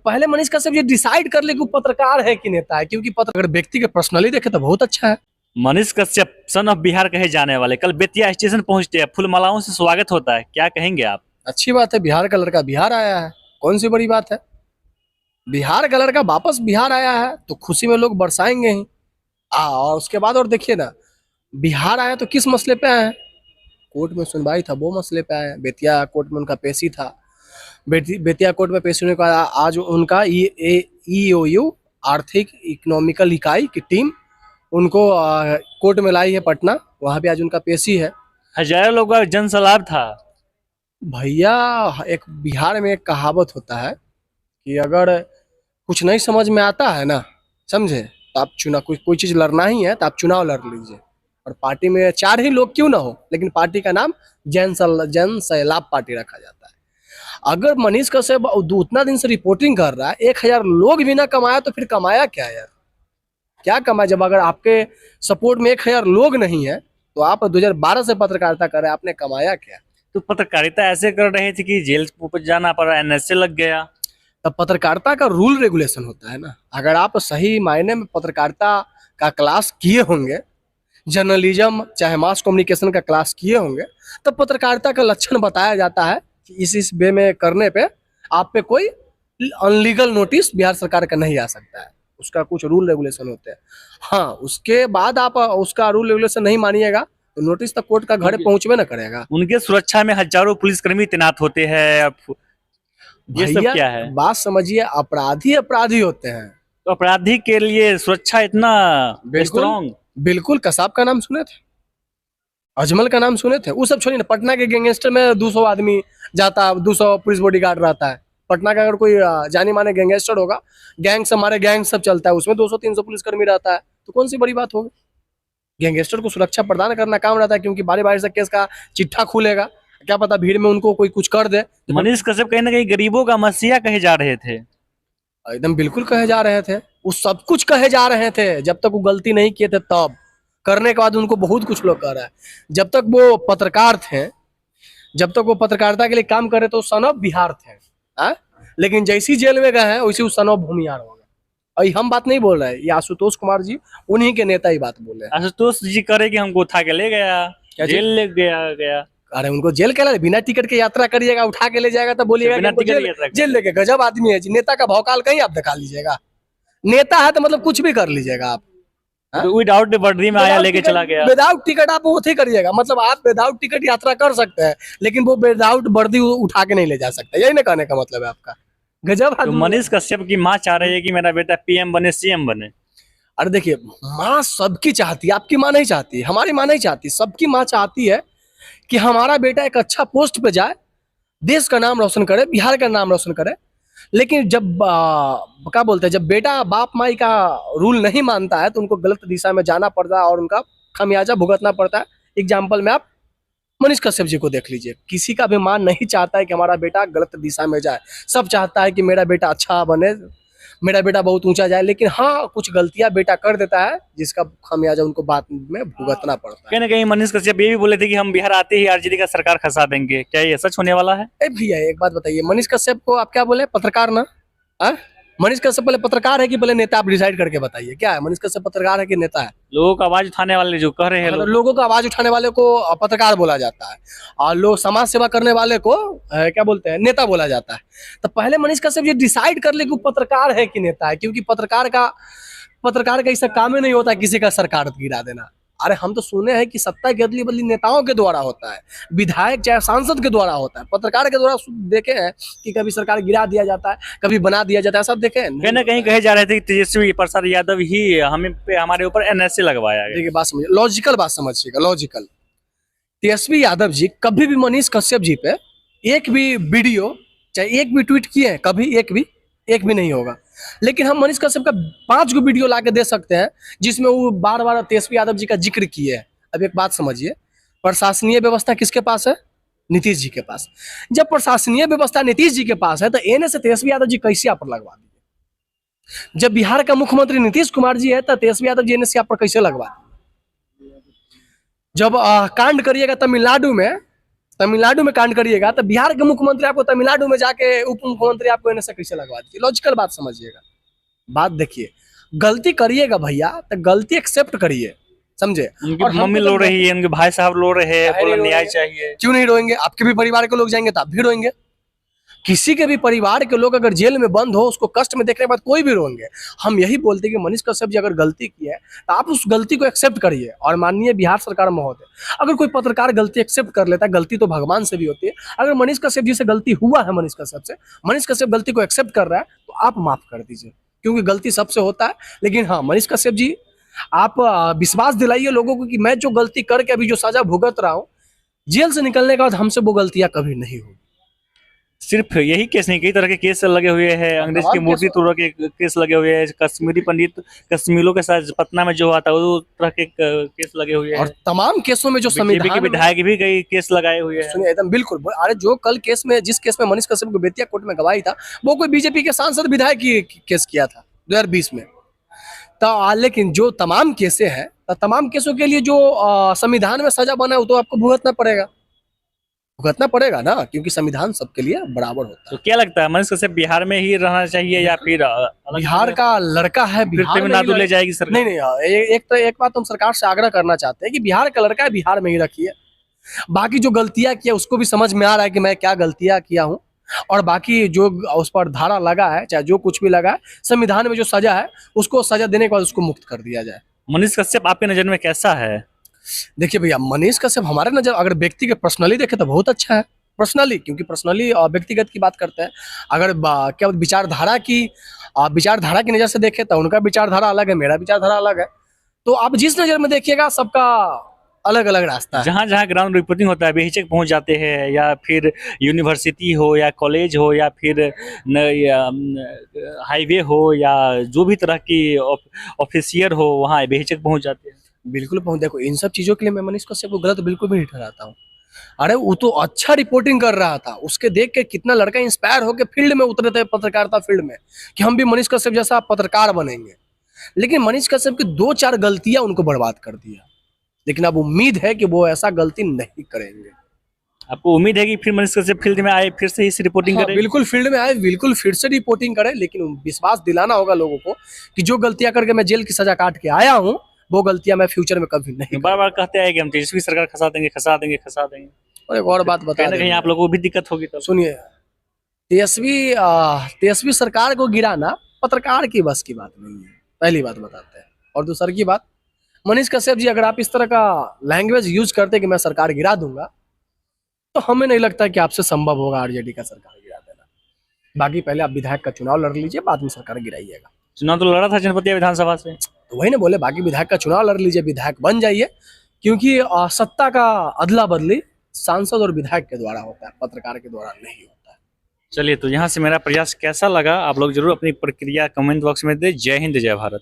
पहले मनीष कश्यप ये डिसाइड कर ले कि वो पत्रकार है कि नेता है, क्योंकि अगर व्यक्ति के पर्सनली देखे तो बहुत अच्छा है। मनीष कश्यप सन ऑफ बिहार कहे जाने वाले कल बेतिया स्टेशन पहुंचते हैं, फूल मालाओं से स्वागत होता है, क्या कहेंगे आप? अच्छी बात है, बिहार का लड़का बिहार आया है, कौन सी बड़ी बात है। बिहार का लड़का वापस बिहार आया है तो खुशी में लोग बरसाएंगे ही। और उसके बाद और देखिए ना, बिहार आया तो किस मसले पे आए हैं? कोर्ट में सुनवाई था, वो मसले पे आए हैं। बेतिया कोर्ट में उनका पेशी था। बेतिया कोर्ट में पेश होने का आज उनका ईओयू आर्थिक इकोनॉमिकल इकाई की टीम उनको कोर्ट में लाई है पटना, वहां पे आज उनका पेशी है। हजारों लोगों का जन सैलाब था। भैया, एक बिहार में एक कहावत होता है कि अगर कुछ नहीं समझ में आता है ना, समझे, तो आप चुनाव कोई चीज लड़ना ही है तो आप चुनाव लड़ लीजिए। और पार्टी में 4 ही लोग क्यों ना हो, लेकिन पार्टी का नाम जन सैलाब पार्टी रखा जाता है। अगर मनीष कश्यप उतना दिन से रिपोर्टिंग कर रहा है, 1000 लोग भी ना कमाया तो फिर कमाया क्या यार? क्या कमाया? जब अगर आपके सपोर्ट में 1000 लोग नहीं है तो आप 2012 से पत्रकारिता कर रहे हैं, आपने कमाया क्या? तो पत्रकारिता ऐसे कर रहे थे कि जेल जाना पड़ा, एनएसए लग गया। तब पत्रकारिता का रूल रेगुलेशन होता है ना। अगर आप सही मायने में पत्रकारिता का क्लास किए होंगे, जर्नलिज्म चाहे मास कम्युनिकेशन का क्लास किए होंगे, तब पत्रकारिता का लक्षण बताया जाता है कि इस वे में करने पे आप पे कोई अनलीगल नोटिस बिहार सरकार का नहीं आ सकता है। उसका कुछ रूल रेगुलेशन होते हैं। हाँ, उसके बाद आप उसका रूल रेगुलेशन नहीं मानिएगा तो नोटिस तक कोर्ट का घर पहुंचबे ना करेगा। उनके सुरक्षा में हजारों पुलिसकर्मी तैनात होते हैं। ये सब क्या है? बात समझिए, अपराधी होते हैं तो अपराधी के लिए सुरक्षा इतना स्ट्रॉन्ग। बिल्कुल। कसाब का नाम सुने थे, अजमल का नाम सुने थे? वो सब छोड़िए ना, पटना के गैंगस्टर में 200 आदमी जाता, 200 पुलिस बॉडीगार्ड रहता है। पटना का अगर कोई जानी माने गैंगस्टर होगा, गैंग से हमारे गैंग सब चलता है, उसमें 200-300 पुलिसकर्मी रहता है, तो कौन सी बड़ी बात होगी? गैंगस्टर को सुरक्षा प्रदान करना काम रहता है, क्योंकि बारी बारी से केस का चिट्ठा खुलेगा, क्या पता भीड़ में उनको कोई कुछ कर दे। तो मनीष कश्यप कहीं ना कहीं गरीबों का मसीहा कहे जा रहे थे। एकदम बिल्कुल कहे जा रहे थे, वो सब कुछ कहे जा रहे थे जब तक वो गलती नहीं किए थे। तब करने के बाद उनको बहुत कुछ लोग कह रहा है। जब तक वो पत्रकार थे, जब तक वो पत्रकारिता के लिए काम करे तो सन ऑफ बिहार थे, लेकिन जैसी जेल में गए हैं वैसे वो सन ऑफ भूमिहार हो गए। और हम बात नहीं बोल रहे, ये आशुतोष कुमार जी उन्हीं के नेता ही बात बोले। आशुतोष जी करे कि हमको उठा के ले गया, जेल ले गया। अरे उनको जेल के लिए बिना टिकट के यात्रा करिएगा, उठा के ले जाएगा तो बोलिएगा जेल लेके। गजब आदमी है जी। नेता का भौकाल कहीं आप दिखा लीजिएगा। नेता है तो मतलब कुछ भी कर लीजिएगा आप। विदाउट वर्दी में आया, लेके चला गया। विदाउट टिकट आप वो थे करिएगा, मतलब आप विदाउट टिकट यात्रा कर सकते हैं, लेकिन वो विदाउट वर्दी उठा के नहीं ले जा सकते। यही ना कहने का मतलब है आपका? गजब। तो मनीष कश्यप की माँ चाह रही है कि मेरा बेटा पीएम बने, सीएम बने। अरे देखिए, माँ सबकी चाहती है, आपकी माँ नहीं चाहती, हमारी माँ नहीं चाहती, सबकी माँ चाहती है कि हमारा बेटा एक अच्छा पोस्ट पे जाए, देश का नाम रोशन करे, बिहार का नाम रोशन करे। लेकिन जब क्या बोलते हैं, जब बेटा बाप माई का रूल नहीं मानता है तो उनको गलत दिशा में जाना पड़ता है और उनका खमियाजा भुगतना पड़ता है। एग्जाम्पल में आप मनीष कश्यप जी को देख लीजिए। किसी का भी मान नहीं चाहता है कि हमारा बेटा गलत दिशा में जाए, सब चाहता है कि मेरा बेटा अच्छा बने, मेरा बेटा बहुत ऊंचा जाए। लेकिन हाँ, कुछ गलतियां बेटा कर देता है जिसका खमियाजा उनको बाद में भुगतना पड़ता है। कहीं ना कहीं मनीष कश्यप ये भी बोले थे कि हम बिहार आते ही आरजेडी का सरकार खसा देंगे, क्या ये सच होने वाला है? भैया एक बात बताइए, मनीष कश्यप को आप क्या बोले? पत्रकार ना? मनीष कश्यप पहले पत्रकार है कि पहले नेता? आप डिसाइड करके बताइए, क्या है मनीष कश्यप, पत्रकार है कि नेता है? लोगों का आवाज उठाने वाले जो कह रहे हैं, लोगों का आवाज उठाने वाले को पत्रकार बोला जाता है, और लोग समाज सेवा करने वाले को क्या बोलते हैं? नेता बोला जाता है। तो पहले मनीष कश्यप ये डिसाइड कर ले कि पत्रकार है कि नेता है, क्योंकि पत्रकार का ऐसा काम ही नहीं होता किसी का सरकार गिरा देना। अरे हम तो सुने हैं कि सत्ता की अदली बदली नेताओं के द्वारा होता है, विधायक चाहे सांसद के द्वारा होता है। पत्रकार के द्वारा देखे हैं कि कभी सरकार गिरा दिया जाता है, कभी बना दिया जाता है, सब देखे हैं। कहीं ना कहीं कहे जा रहे थे कि तेजस्वी प्रसाद यादव ही हमारे ऊपर एनएसए लगवाया गया। देखिए बात समझिए, लॉजिकल बात समझिएगा, लॉजिकल। तेजस्वी यादव जी कभी भी मनीष कश्यप जी पे एक भी वीडियो चाहे एक भी ट्वीट किए हैं? कभी एक भी नहीं होगा। लेकिन हम मनीष कश्यप का 5 गो वीडियो ला के दे सकते हैं जिसमें वो बार बार तेजस्वी यादव जी का जिक्र किए हैं। अब एक बात समझिए, प्रशासनीय व्यवस्था किसके पास है? नीतीश जी के पास। जब प्रशासनीय व्यवस्था नीतीश जी के पास है तो एने से तेजस्वी यादव जी कैसे आप पर लगवा दिए? जब बिहार का मुख्यमंत्री नीतीश कुमार जी है तो तेजस्वी यादव जी एने से आप पर कैसे लगवा दिए? जब कांड करिएगा तमिलनाडु में, तमिलनाडु में कांड करिएगा तो बिहार के मुख्यमंत्री आपको तमिलनाडु में जाके उप मुख्यमंत्री आपको एनएसए कैसे लगवा दीजिए? लॉजिकल बात समझिएगा। बात देखिए, गलती करिएगा भैया तो गलती एक्सेप्ट करिए, समझे? उनकी और हमको मम्मी तो रो रही है, उनके भाई साहब रो रहे हैं, काहे बोला नहीं न्याय रोएंगे? चाहिए। क्यों नहीं रोएंगे? आपके भी परिवार के लोग जाएंगे तो आप भी रोएंगे। किसी के भी परिवार के लोग अगर जेल में बंद हो, उसको कष्ट में देखने के बाद कोई भी रोएंगे। हम यही बोलते हैं कि मनीष कश्यप जी अगर गलती की है तो आप उस गलती को एक्सेप्ट करिए। और माननीय बिहार सरकार महोदय, अगर कोई पत्रकार गलती एक्सेप्ट कर लेता है, गलती तो भगवान से भी होती है, अगर मनीष कश्यप जी से गलती हुआ है, मनीष कश्यप गलती को एक्सेप्ट कर रहा है तो आप माफ कर दीजिए, क्योंकि गलती सबसे होता है। लेकिन हाँ, मनीष कश्यप जी आप विश्वास दिलाइए लोगों को कि मैं जो गलती करके अभी जो सजा भुगत रहा हूँ, जेल से निकलने के बाद हमसे वो गलतियां कभी नहीं होगी। सिर्फ यही केस नहीं, कई तरह के केस लगे हुए हैं। अंग्रेज की तमाम मूर्ति तोड़ के केस लगे हुए हैं। कश्मीरी पंडित कश्मीरों के साथ पटना में जो हुआ था, वो तरह के केस लगे हुए और हैं। तमाम केसों में जो बीजेपी के संविधान में- विधायक भी कई केस लगाए हुए हैं। सुनिए एकदम बिल्कुल, अरे जो कल केस में, जिस केस में मनीष कश्यप को बेतिया कोर्ट में गवाही था, वो कोई बीजेपी के सांसद विधायक की केस किया था 2020 में। तो लेकिन जो तमाम केसें हैं, तो तमाम केसों के लिए जो संविधान में सजा बना है वो तो आपको भुगतना पड़ेगा ना, क्योंकि संविधान सबके लिए बराबर होता तो क्या लगता है, मनीष कश्यप बिहार में ही रहना चाहिए या फिर है। अलग बिहार का लड़का है, फिर बिहार में ही तमिलनाडु ले लड़- जाएगी सरकार? नहीं नहीं, एक बात हम सरकार से आग्रह करना चाहते हैं कि बिहार का लड़का है, बिहार में ही रखिए। बाकी जो गलतियां किया उसको भी समझ में आ रहा है कि मैं क्या गलतियां किया हूं, और बाकी जो उस पर धारा लगा है, चाहे जो कुछ भी लगा है, संविधान में जो सजा है उसको सजा देने के बाद उसको मुक्त कर दिया जाए। मनीष कश्यप आपके नजर में कैसा है? देखिए भैया, मनीष कश्यप हमारे नजर, अगर व्यक्ति के पर्सनली देखे तो बहुत अच्छा है। पर्सनली, क्योंकि पर्सनली व्यक्तिगत की बात करते हैं। अगर क्या विचारधारा की नजर से देखे तो उनका विचारधारा अलग है, मेरा विचारधारा अलग है। तो आप जिस नजर में देखिएगा, सबका अलग अलग रास्ता है। जहाँ जहाँ ग्राउंड रिपोर्टिंग होता है बेहिचक पहुंच जाते हैं, या फिर यूनिवर्सिटी हो या कॉलेज हो या फिर हाईवे हो या जो भी तरह की ऑफिसियर हो, वहाँ बेहिचक पहुंच जाते हैं। बिल्कुल पहुंच, देखो इन सब चीजों के लिए मैं मनीष कश्यप को गलत बिल्कुल भी नहीं ठहराता हूँ। अरे वो तो अच्छा रिपोर्टिंग कर रहा था, उसके देख के कितना लड़का इंस्पायर होकर फील्ड में उतरे थे, पत्रकारिता फील्ड में, कि हम भी मनीष कश्यप जैसा पत्रकार बनेंगे। लेकिन मनीष कश्यप की 2-4 गलतियां उनको बर्बाद कर दिया। लेकिन अब उम्मीद है कि वो ऐसा गलती नहीं करेंगे। आपको उम्मीद है कि फिर मनीष कश्यप फील्ड में आए, फिर से इस रिपोर्टिंग हाँ, करें? बिल्कुल फील्ड में आए, बिल्कुल फिर से रिपोर्टिंग करें, लेकिन विश्वास दिलाना होगा लोगों को कि जो गलतियां करके मैं जेल की सजा काट के आया हूँ, वो गलतियां मैं फ्यूचर में कभी नहीं बार बार कहते हैं कि हम तेजस्वी सरकार खसा देंगे, खसा देंगे, खसा देंगे। और एक और बात बता कहीं ना कहीं दें, आप लोगों को भी दिक्कत होगी तब। सुनिए, तेजस्वी सरकार को गिराना पत्रकार की बस की बात नहीं है, पहली बात बताते हैं। और दूसरी की बात, मनीष कश्यप जी अगर आप इस तरह का लैंग्वेज यूज करते कि मैं सरकार गिरा दूंगा, तो हमें नहीं लगता कि आपसे संभव होगा आरजेडी का सरकार गिरा देना। बाकी पहले आप विधायक का चुनाव लड़ लीजिए, बाद में सरकार गिराइएगा। चुनाव तो लड़ा था जनपतिया विधानसभा से। तो वही ना बोले, बाकी विधायक का चुनाव लड़ लीजिए, विधायक बन जाइए, क्योंकि सत्ता का अदला बदली सांसद और विधायक के द्वारा होता है, पत्रकार के द्वारा नहीं होता है। चलिए, तो यहाँ से मेरा प्रयास कैसा लगा आप लोग जरूर अपनी प्रतिक्रिया कमेंट बॉक्स में दे। जय हिंद, जय भारत।